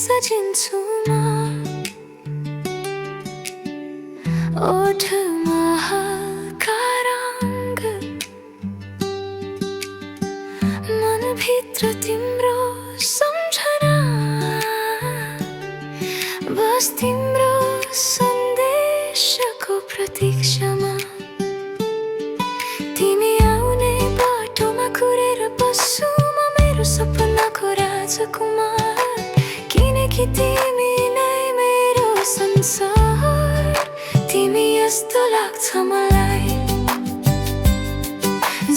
सजिन्छु म ओठमा हल्का रंग मनभित्र तिम्रो सम्झना बस तिम्रो सन्देशको प्रतीक्षामा तिमी आउने बाटोमा कुरेर बस्छु म मेरो सपनाको राजकुमार किनकि तिमी नै मेरो संसार तिमी यस्तो लाग्छ मलाई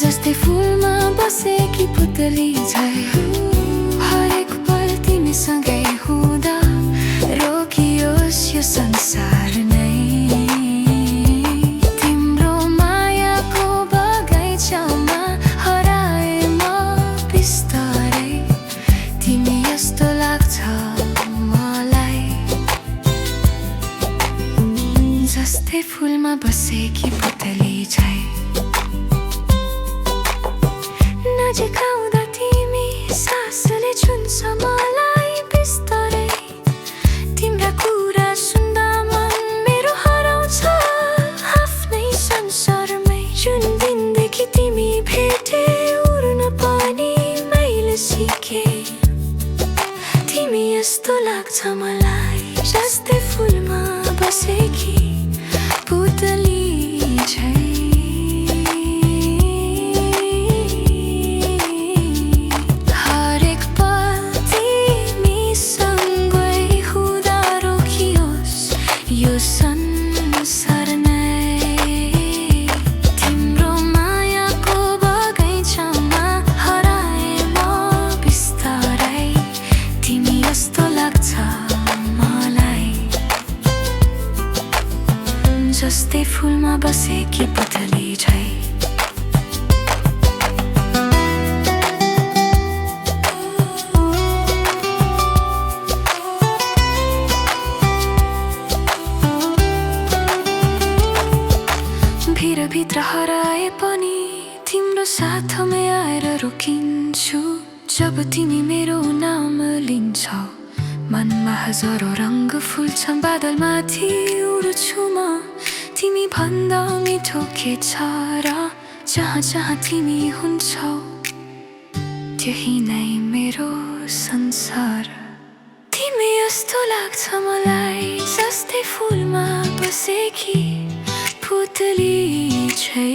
जस्तै फुलमा बसेकी पुतली झै हरेक पल तिमीसँगै हुँदा रोकियोस् यो संसार नै तिम्रो मायाको बगैँचामा हराए म बिस्तारै तिमी यस्तो लाग्छ मलाई जस्तै फुलमा बसेकी पुतली झै नजिक आउँदा तिमी सासले छुन्छ मलाई बिस्तारै तिम्रा कुरा सुन्दा मन मेरो हराउँछ आफ्नै संसारमै जुन दिनदेखि तिमी भेटे उड्न पनि मैले सिके तिमी यस्तो लाग्छ मलाई जस्तै फुलमा बसेकी पुतली झै हरेक पल तिमीसँगै हुँदा रोकियोस् यो संसार नै तिम्रो मायाको बगैँचामा हराए म बिस्तारै तिमी यस्तो लाग्छ मलाई जस्तै फुलमा बसेकी पुतली झै भित्र हराए पनि तिम्रो साथमै आएर रोकिन्छु जब तिमी मेरो नाम लिन्छौ मनमा हजारौं रंग फुल्छन् बादलमाथि उड्छु म तिमी भन्दा मिठो के छ र जहाँ जहाँ तिमी हुन्छौ त्यही नै मेरो संसार तिमी यस्तो लाग्छ मलाई जस्तै फुलमा बसेकी पुतली झै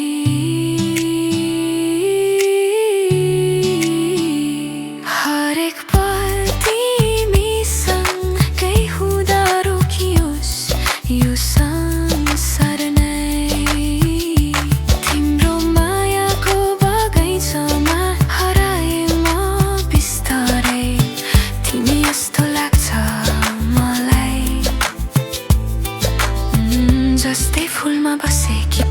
हरेक पल तिमीसँगै हुँदा रोकियोस् यो संसार नै तिम्रो मायाको बगैँचामा हराए म बिस्तारै तिमी यस्तो लाग्छ मलाई जस्तै फुलमा बसेकी